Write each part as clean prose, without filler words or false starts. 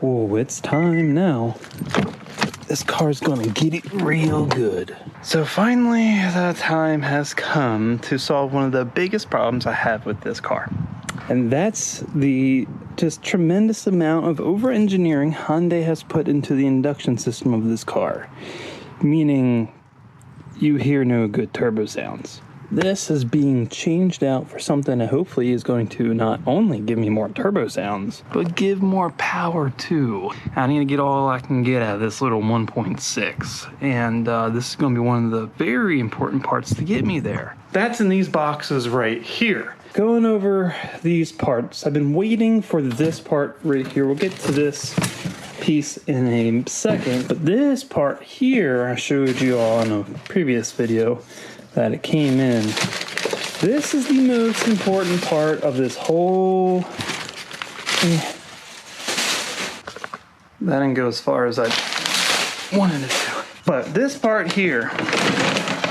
Oh, it's time now. This car's gonna get it real good. So finally, the time has come to solve one of the biggest problems I have with this car. And that's the just tremendous amount of over-engineering Hyundai has put into the induction system of this car. Meaning, you hear no good turbo sounds. This is being changed out for something that hopefully is going to not only give me more turbo sounds, but give more power too. I need to get all I can get out of this little 1.6. And this is going to be one of the very important parts to get me there. That's in these boxes right here. Going over these parts, I've been waiting for this part right here. We'll get to this piece in a second, but this part here, I showed you all in a previous video that it came in. This is the most important part of this whole That didn't go as far as I wanted it to. But this part here,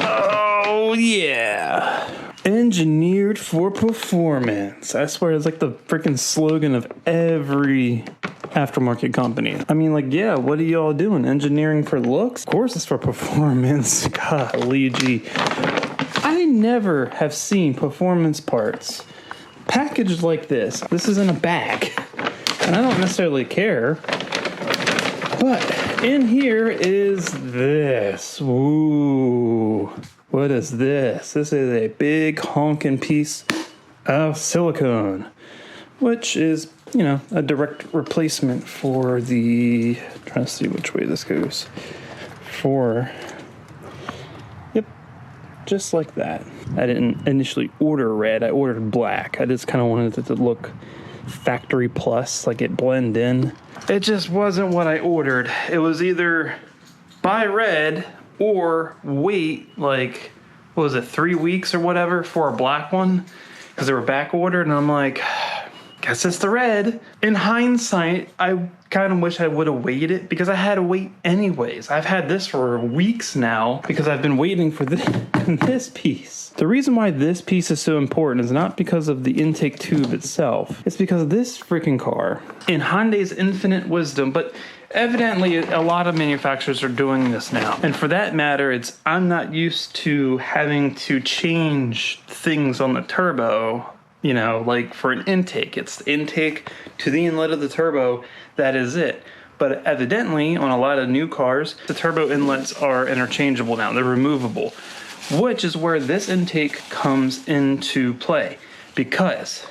oh yeah, engineered for performance. I swear it's like the freaking slogan of every aftermarket company. I mean, like, yeah, what are y'all doing? Engineering for looks? Of course it's for performance. Golly gee. I never have seen performance parts packaged like this. This is in a bag. And I don't necessarily care. But in here is this. Ooh. What is this? This is a big honking piece of silicone, which is, you know, a direct replacement for the, I'm trying to see which way this goes, for, yep, just like that. I didn't initially order red, I ordered black. I just kind of wanted it to look factory plus, like it blend in. It just wasn't what I ordered. It was either buy red or wait like, what was it, 3 weeks or whatever for a black one, because they were back ordered, and I'm like, guess it's the red. In hindsight, I kind of wish I would have waited because I had to wait anyways. I've had this for weeks now because I've been waiting for this piece. The reason why this piece is so important is not because of the intake tube itself. It's because of this freaking car. In Hyundai's infinite wisdom, but evidently a lot of manufacturers are doing this now. And for that matter, I'm not used to having to change things on the turbo. You know, like for an intake, it's the intake to the inlet of the turbo, that is it. But evidently, on a lot of new cars, the turbo inlets are interchangeable now, they're removable, which is where this intake comes into play, because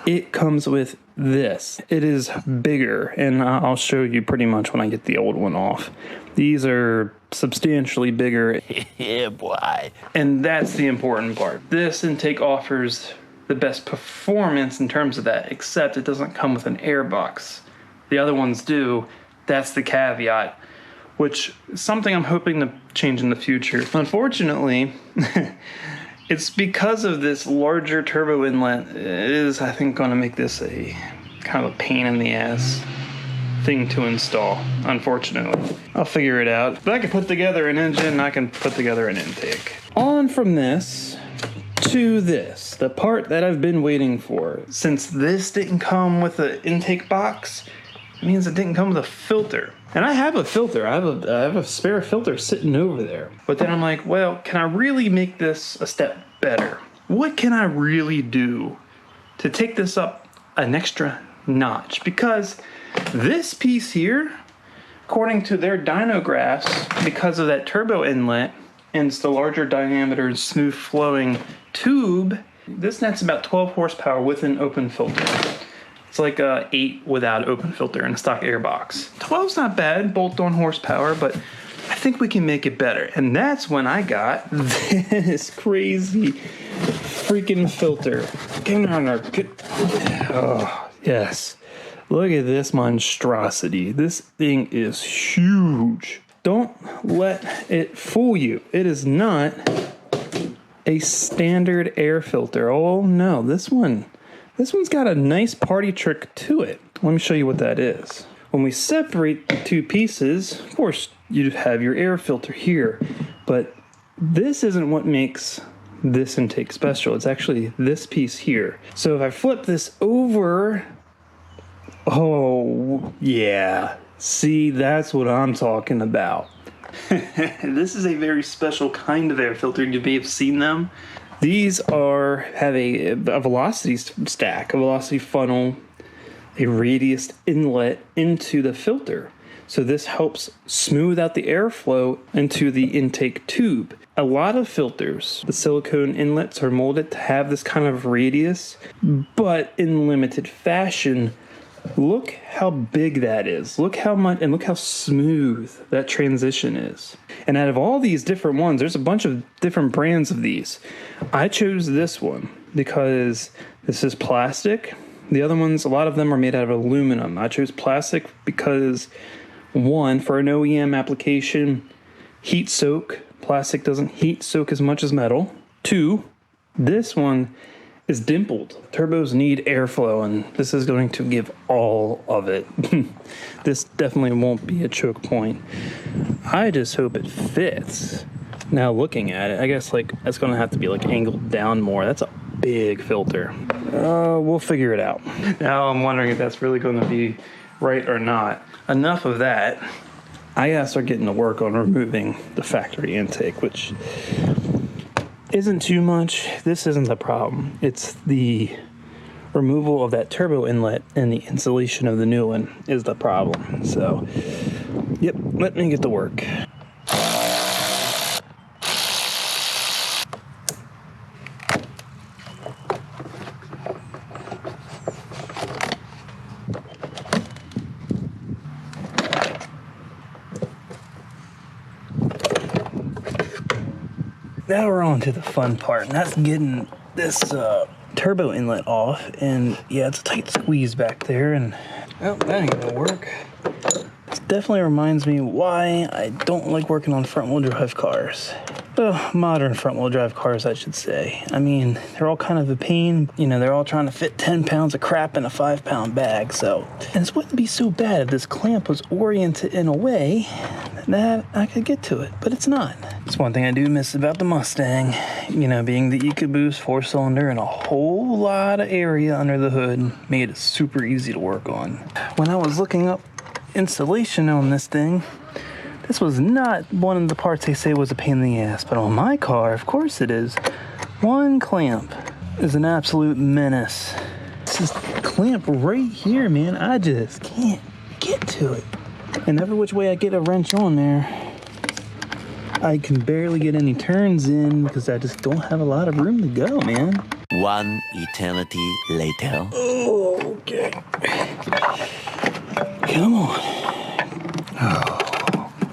it comes with this. It is bigger, and I'll show you pretty much when I get the old one off. These are substantially bigger. Yeah, boy. And that's the important part. This intake offers the best performance in terms of that, except it doesn't come with an air box. The other ones do. That's the caveat, which is something I'm hoping to change in the future. Unfortunately, it's because of this larger turbo inlet. It is, I think, going to make this a kind of a pain in the ass thing to install, unfortunately. I'll figure it out. But I can put together an engine, and I can put together an intake. On from this to this, the part that I've been waiting for. Since this didn't come with an intake box, it means it didn't come with a filter. And I have a filter. I have a spare filter sitting over there. But then I'm like, well, can I really make this a step better? What can I really do to take this up an extra notch? Because this piece here, according to their dyno graphs, because of that turbo inlet and it's the larger diameter and smooth flowing tube, this net's about 12 horsepower with an open filter. It's like 8 without open filter in a stock airbox. 12's not bad, bolt-on horsepower, but I think we can make it better. And that's when I got this crazy freaking filter. Get on there. Oh, yes. Look at this monstrosity. This thing is huge. Don't let it fool you. It is not a standard air filter. Oh no, this one's got a nice party trick to it. Let me show you what that is. When we separate the two pieces, of course, you have your air filter here, but this isn't what makes this intake special. It's actually this piece here. So if I flip this over Oh, yeah. See, that's what I'm talking about. This is a very special kind of air filter. You may have seen them. These have a velocity stack, a velocity funnel, a radius inlet into the filter. So this helps smooth out the airflow into the intake tube. A lot of filters, the silicone inlets are molded to have this kind of radius, but in limited fashion. Look how big that is. Look how much, and look how smooth that transition is. And out of all these different ones, there's a bunch of different brands of these. I chose this one because this is plastic. The other ones, a lot of them are made out of aluminum. I chose plastic because, one, for an OEM application, heat soak. Plastic doesn't heat soak as much as metal. Two, this one is dimpled. Turbos need airflow, and this is going to give all of it. This definitely won't be a choke point. I just hope it fits. Now looking at it, I guess that's going to have to be angled down more. That's a big filter. We'll figure it out. Now I'm wondering if that's really going to be right or not. Enough of that. I gotta start getting to work on removing the factory intake, which isn't too much. This isn't the problem. It's the removal of that turbo inlet and the installation of the new one is the problem. So, yep, let me get to work. Now we're on to the fun part, and that's getting this turbo inlet off. And yeah, it's a tight squeeze back there, and that ain't gonna work. This definitely reminds me why I don't like working on front-wheel drive cars. Well, modern front-wheel drive cars, I should say. I mean, they're all kind of a pain. You know, they're all trying to fit 10 pounds of crap in a 5-pound bag, so. And it wouldn't be so bad if this clamp was oriented in a way that I could get to it, but it's not. It's one thing I do miss about the Mustang, you know, being the EcoBoost 4-cylinder and a whole lot of area under the hood made it super easy to work on. When I was looking up installation on this thing, this was not one of the parts they say was a pain in the ass, but on my car, of course it is. One clamp is an absolute menace. It's this clamp right here, man. I just can't get to it. And every which way I get a wrench on there, I can barely get any turns in because I just don't have a lot of room to go, man. One eternity later. Oh, okay. Come on. Oh.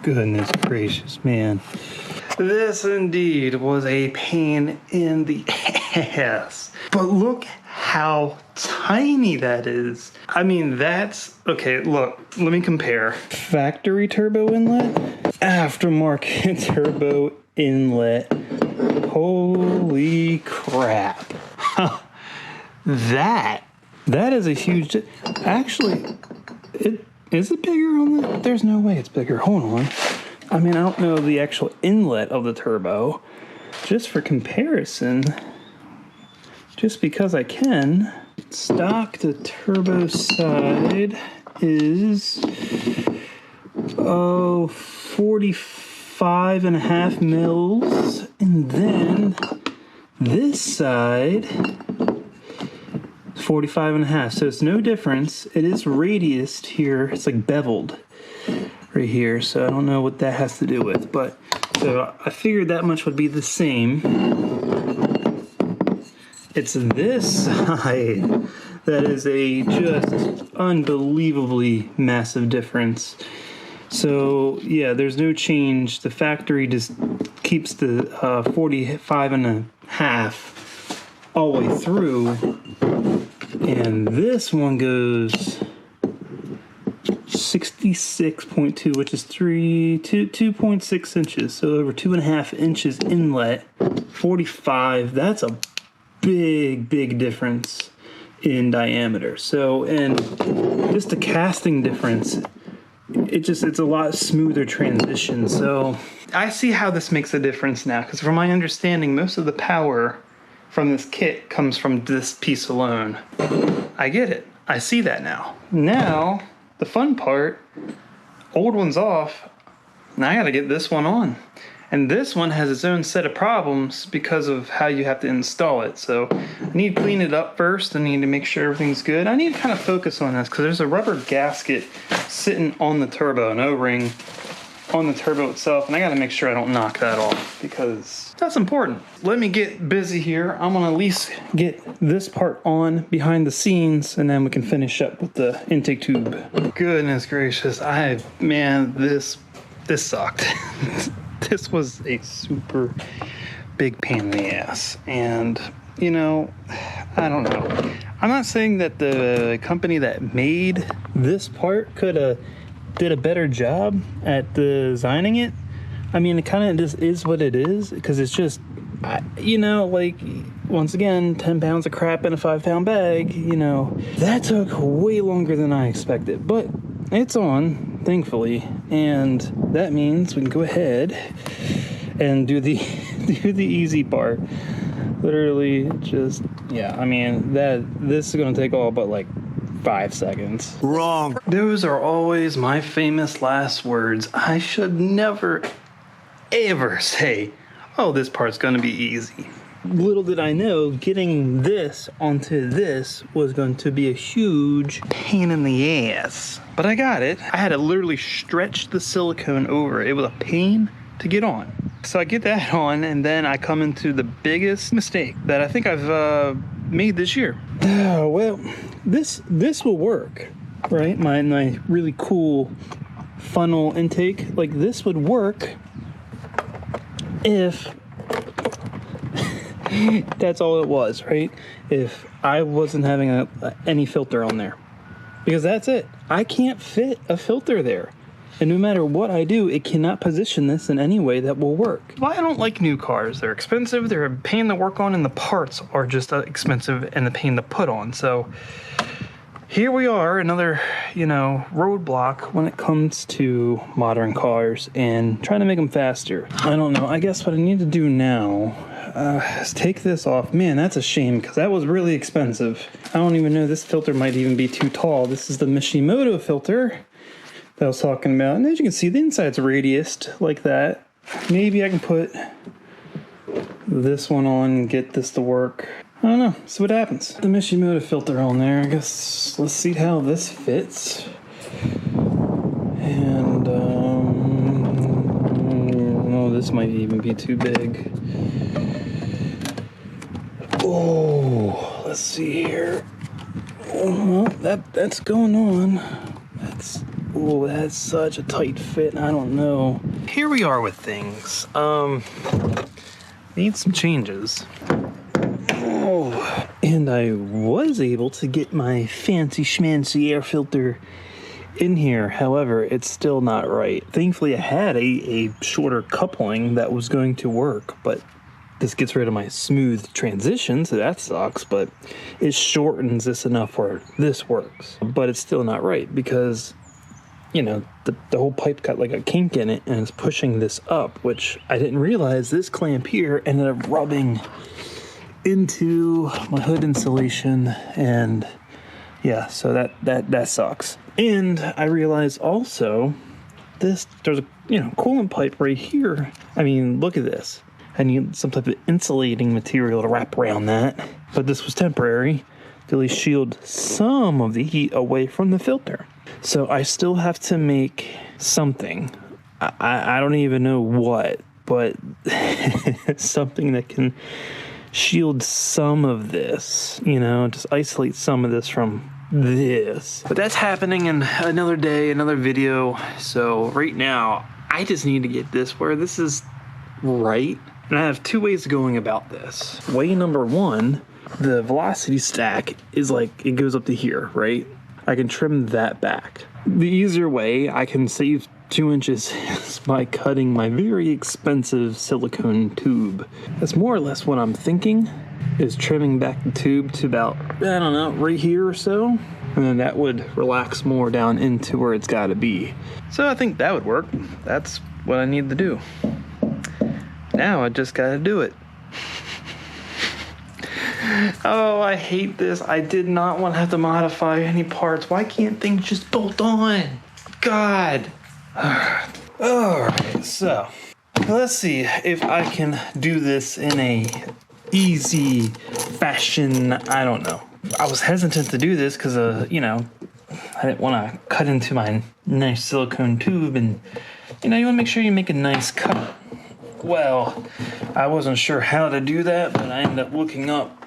Goodness gracious, man. This indeed was a pain in the ass. But look how tiny that is. I mean, that's... Okay, look, let me compare. Factory turbo inlet, aftermarket turbo inlet. Holy crap. That is a huge... Actually, is it bigger on the... There's no way it's bigger. Hold on. I mean, I don't know the actual inlet of the turbo. Just for comparison, just because I can, stock the turbo side is 45.5 mils. And then this side... 45.5, so it's no difference. It is radiused here. It's like beveled right here, so I don't know what that has to do with, but so I figured that much would be the same. It's this side that is a just unbelievably massive difference. So yeah, there's no change. The factory just keeps the 45.5 all the way through. And this one goes 66.2, which is 2.6 inches. So over 2.5 inches inlet, 45. That's a big difference in diameter. So, and just the casting difference, it's a lot smoother transition. So I see how this makes a difference now, because from my understanding, most of the power from this kit comes from this piece alone. I get it. I see that now. Now, the fun part, old one's off. Now I gotta get this one on. And this one has its own set of problems because of how you have to install it. So I need to clean it up first. I need to make sure everything's good. I need to kind of focus on this because there's a rubber gasket sitting on the turbo, an O-ring on the turbo itself. And I gotta make sure I don't knock that off because that's important. Let me get busy here. I'm gonna at least get this part on behind the scenes and then we can finish up with the intake tube. Goodness gracious, man, this sucked. This was a super big pain in the ass. And, you know, I don't know. I'm not saying that the company that made this part could have did a better job at designing it. I mean, it kind of just is what it is because it's just, you know, like, once again, 10 pounds of crap in a 5-pound bag, you know, that took way longer than I expected. But it's on, thankfully, and that means we can go ahead and do the easy part. Literally just, yeah, I mean, this is gonna take all but like 5 seconds. Wrong. Those are always my famous last words. I should never ever say, oh, this part's gonna be easy. Little did I know, getting this onto this was going to be a huge pain in the ass. But I got it. I had to literally stretch the silicone over. It was a pain to get on. So I get that on, and then I come into the biggest mistake that I think I've made this year. Well, this will work, right? My really cool funnel intake, like this would work if that's all it was, right? If I wasn't having any filter on there. Because that's it. I can't fit a filter there. And no matter what I do, it cannot position this in any way that will work. Well, I don't like new cars. They're expensive, they're a pain to work on, and the parts are just expensive and the pain to put on. So here we are, another, you know, roadblock when it comes to modern cars and trying to make them faster. I don't know. I guess what I need to do now is take this off. Man, that's a shame because that was really expensive. I don't even know. This filter might even be too tall. This is the Mishimoto filter that I was talking about. And as you can see, the inside's radiused like that. Maybe I can put this one on and get this to work. I don't know. See what happens. The Mishimoto filter on there. I guess let's see how this fits. And oh, this might even be too big. Oh, let's see here. Oh, well, that's going on. That's such a tight fit. I don't know. Here we are with things. Need some changes. Oh, and I was able to get my fancy schmancy air filter in here. However, it's still not right. Thankfully, I had a shorter coupling that was going to work, but this gets rid of my smooth transition, so that sucks, but it shortens this enough where this works. But it's still not right because, you know, the whole pipe got like a kink in it and it's pushing this up, which I didn't realize this clamp here ended up rubbing into my hood insulation, and yeah, so that sucks. And I realized also there's a, you know, coolant pipe right here. I mean, look at this. I need some type of insulating material to wrap around that, but this was temporary to at least shield some of the heat away from the filter. So I still have to make something. I don't even know what, but something that can shield some of this, you know, just isolate some of this from this. But that's happening in another day, another video. So right now, I just need to get this where this is right. And I have two ways of going about this. Way number one, the velocity stack is like, it goes up to here, right? I can trim that back. The easier way, I can save 2 inches is by cutting my very expensive silicone tube. That's more or less what I'm thinking, is trimming back the tube to about, I don't know, right here or so. And then that would relax more down into where it's gotta be. So I think that would work. That's what I need to do. Now I just gotta do it. Oh, I hate this. I did not want to have to modify any parts. Why can't things just bolt on? God. Alright, so let's see if I can do this in a easy fashion. I don't know. I was hesitant to do this because, I didn't want to cut into my nice silicone tube, and, you want to make sure you make a nice cut. Well, I wasn't sure how to do that, but I ended up looking up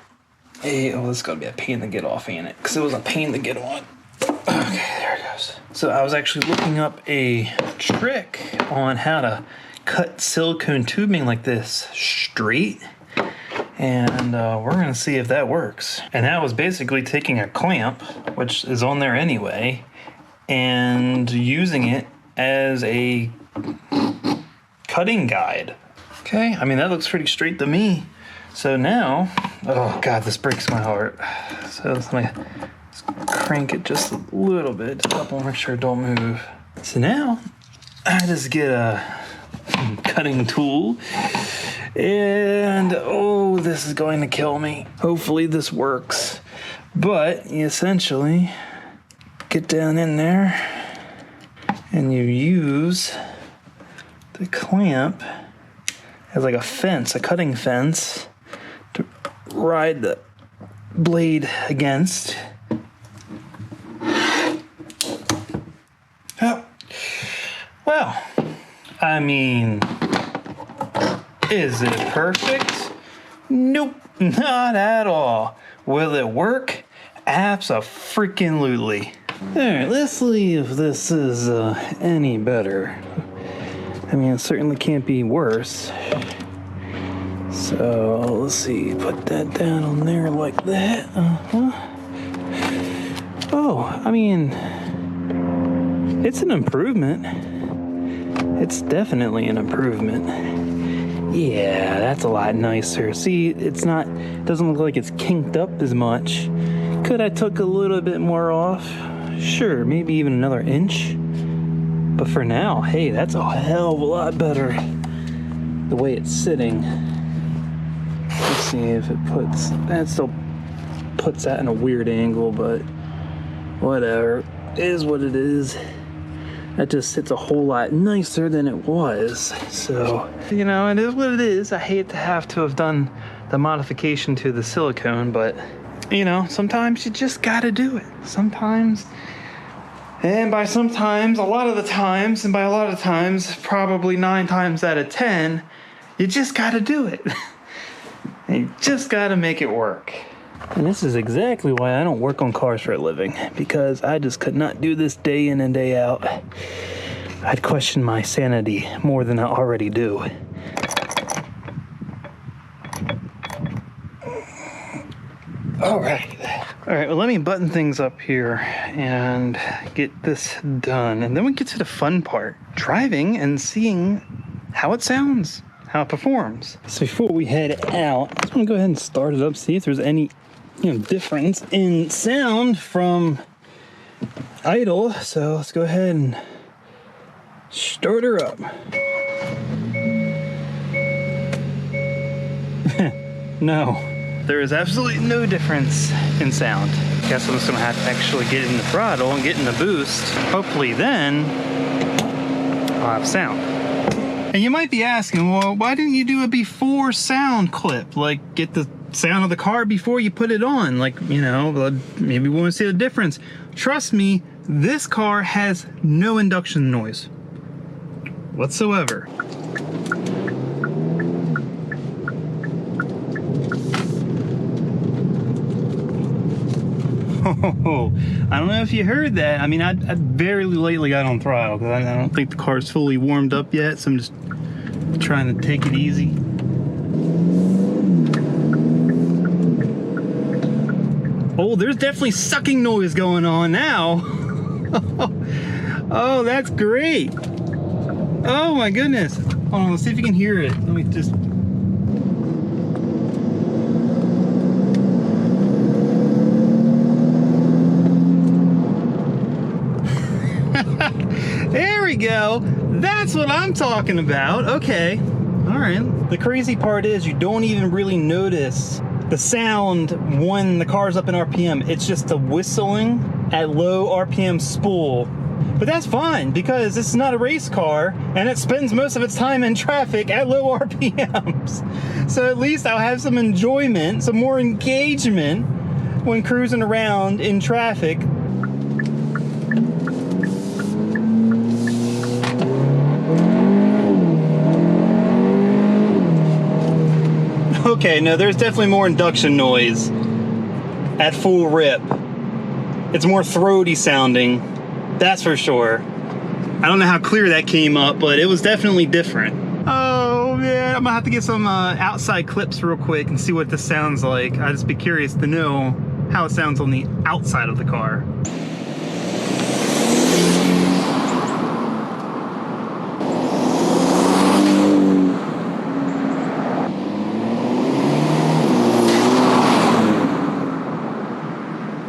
this is going to be a pain to get off, ain't it? Because it was a pain to get on. Okay, there it goes. So I was actually looking up a trick on how to cut silicone tubing like this straight. And we're going to see if that works. And that was basically taking a clamp, which is on there anyway, and using it as a cutting guide. Okay, I mean, that looks pretty straight to me. So now, oh God, this breaks my heart. So let's crank it just a little bit to help make sure it don't move. So now I just get a cutting tool, and oh, this is going to kill me. Hopefully this works. But you essentially get down in there and you use the clamp as like a fence, a cutting fence, to ride the blade against. Oh. Well, I mean, is it perfect? Nope, not at all. Will it work? Abso-freaking-lutely. Alright, let's see if this is any better. I mean, it certainly can't be worse. So, let's see, put that down on there like that. Oh, I mean, it's an improvement. It's definitely an improvement. Yeah, that's a lot nicer. See, it doesn't look like it's kinked up as much. Could I took a little bit more off? Sure, maybe even another inch. But for now, hey, that's a hell of a lot better the way it's sitting. Let's see if that still puts that in a weird angle, but whatever. It is what it is. That just sits a whole lot nicer than it was. So, it is what it is. I hate to have to have done the modification to the silicone, but, sometimes you just gotta do it. Sometimes, and by sometimes, a lot of the times, and by a lot of times, probably 9 times out of 10, you just gotta do it. You just gotta make it work. And this is exactly why I don't work on cars for a living, because I just could not do this day in and day out. I'd question my sanity more than I already do. All right, well, let me button things up here and get this done. And then we get to the fun part, driving and seeing how it sounds, how it performs. So before we head out, I just want to go ahead and start it up, see if there's any difference in sound from idle. So let's go ahead and start her up. No, there is absolutely no difference in sound. Guess I'm just gonna have to actually get in the throttle and get in the boost. Hopefully then I'll have sound. And you might be asking, well, why didn't you do a before sound clip? Like, get the sound of the car before you put it on. Like, maybe we want to see the difference. Trust me, this car has no induction noise whatsoever. Oh, I don't know if you heard that. I mean, I very lately got on throttle because I don't think the car's fully warmed up yet, so I'm just trying to take it easy. Oh, there's definitely sucking noise going on now. Oh, that's great. Oh my goodness. Hold on, let's see if you can hear it. Let me just... There we go. That's what I'm talking about. Okay. All right. The crazy part is you don't even really notice the sound when the car's up in RPM, it's just a whistling at low RPM spool. But that's fine because it's not a race car and it spends most of its time in traffic at low RPMs. So at least I'll have some enjoyment, some more engagement when cruising around in traffic. Okay, no, there's definitely more induction noise at full rip. It's more throaty sounding, that's for sure. I don't know how clear that came up, but it was definitely different. Oh man, I'm gonna have to get some outside clips real quick and see what this sounds like. I'd just be curious to know how it sounds on the outside of the car.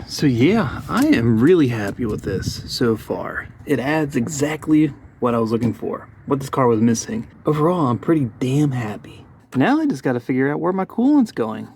So yeah, I am really happy with this so far. It adds exactly what I was looking for, what this car was missing. Overall, I'm pretty damn happy. Now I just gotta figure out where my coolant's going.